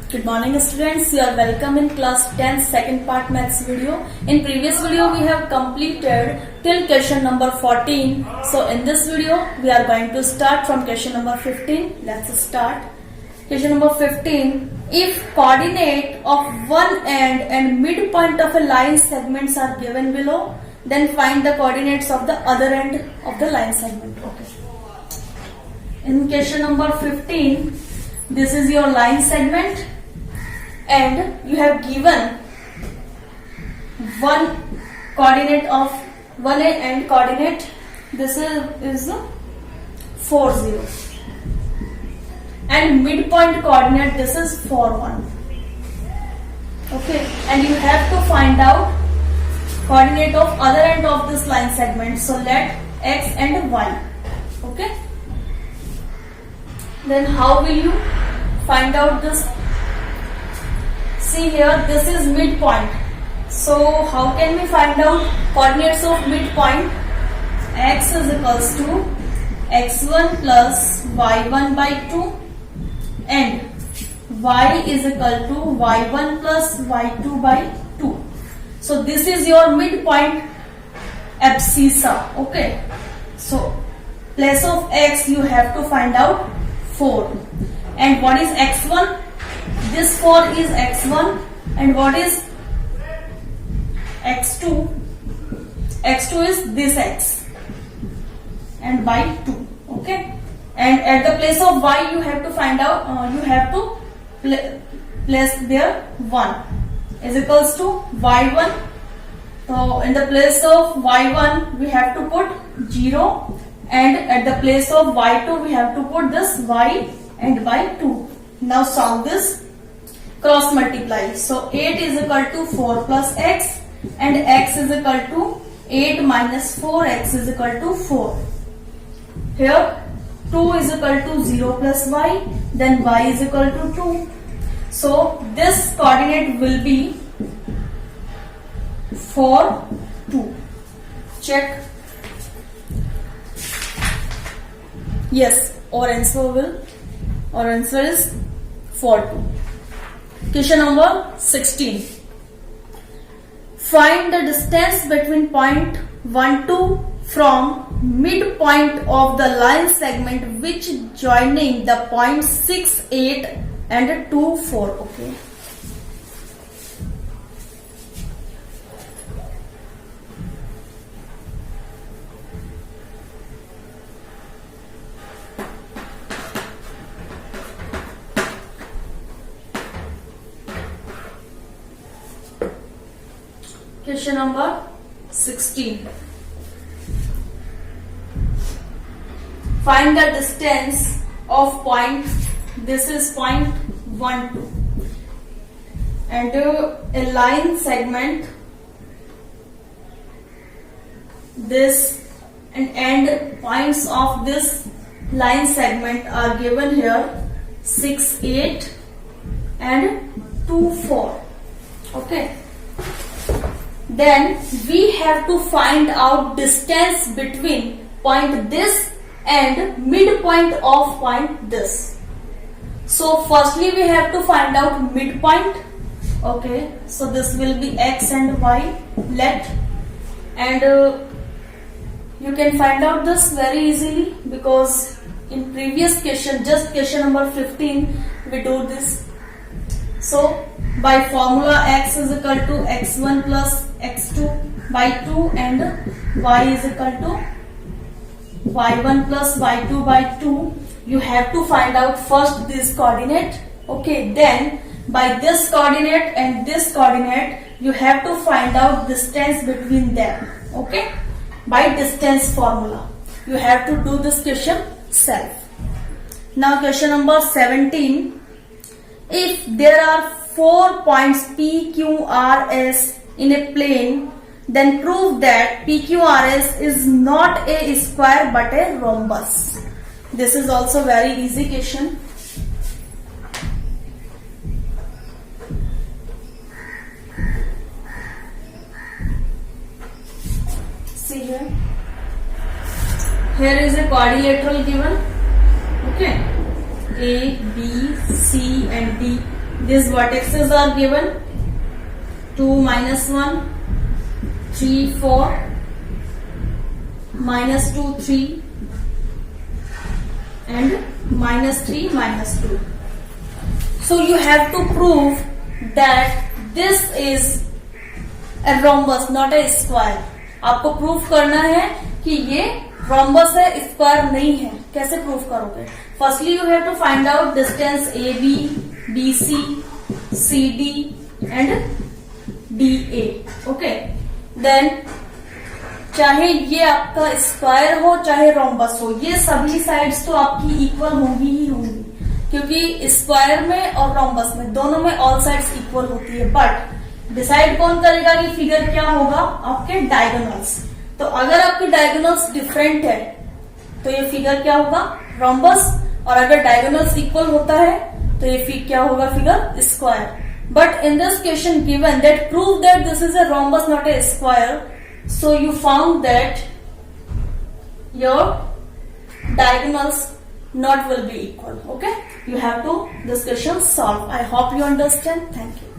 Good morning students, you are welcome in class 10 second part maths video. In previous video we have completed till question number 14. So in this video we are going to start from question number 15. Let's start. Question number 15. If coordinate of one end and midpoint of a line segments are given below, then find the coordinates of the other end of the line segment. Okay. In question number 15, this is your line segment and you have given one coordinate of one end coordinate. This is 4 0 and midpoint coordinate this is 4 1. Okay, and you have to find out coordinate of other end of this line segment. So let x and y. Okay, then how will you find out this? See here, this is midpoint. So how can we find out coordinates of midpoint? X is equals to x1 plus y1 by 2 and y is equal to y1 plus y2 by 2. So this is your midpoint abscissa. Okay, so place of x you have to find out 4. And what is x1? This 4 is x1. And what is x2? x2 is this x and by 2. Okay, and at the place of y you have to find out you have to place there 1 is equals to y1. So in the place of y1 we have to put 0 and at the place of y2 we have to put this y and by 2. Now solve this, cross multiply. So 8 is equal to 4 plus x and x is equal to 8 minus 4, x is equal to 4. Here 2 is equal to 0 plus y, then y is equal to 2. So this coordinate will be 4 2. Check. Yes, our answer is 4 2. Question number 16. Find the distance between point 1 2 from midpoint of the line segment which joining the point 6 8 and 2 4. Okay. Question number 16. Find the distance of point, this is point 1 2 and a line segment this and end points of this line segment are given here 6 8 and 2 4. Okay, then we have to find out distance between point this and midpoint of point this. So firstly we have to find out midpoint. Okay, so this will be x and y. Let and you can find out this very easily because in previous question, just question number 15, we do this. So by formula x is equal to x1 plus x2 by 2 and y is equal to y1 plus y2 by 2. You have to find out first this coordinate. Okay, then by this coordinate and this coordinate you have to find out distance between them. Okay, by distance formula you have to do this question self. Now question number 17. If there are 4 points P, Q, R, S in a plane, then prove that PQRS is not a square but a rhombus. This is also very easy question. See here. Here is a quadrilateral given. Okay. A, B, C and D these vertices are given 2 minus 1 3 4 minus 2 3 and minus 3 minus 2. So you have to prove that this is a rhombus, not a square. आपको proof करना है कि ये rhombus है, square नहीं है. कैसे proof करोगे? Firstly you have to find out distance A B, B C, C D and D A. Okay, then चाहे ये आपका स्क्वायर हो चाहे रोम्बस हो, ये सभी साइड्स तो आपकी इक्वल होंगी ही होंगी, क्योंकि स्क्वायर में और रोम्बस में दोनों में ऑल साइड्स इक्वल होती है. बट डिसाइड कौन करेगा कि फिगर क्या होगा? आपके डायगोनल्स. तो अगर आपके डायगोनल्स डिफरेंट है तो ये फिगर क्या होगा? रोम्बस. और अगर डायगोनल्स इक्वल होता है तो ये क्या होगा? Figure square. But in this question given that prove that this is a rhombus not a square, so you found that your diagonals not will be equal. Okay, you have to this question solve. I hope you understand. Thank you.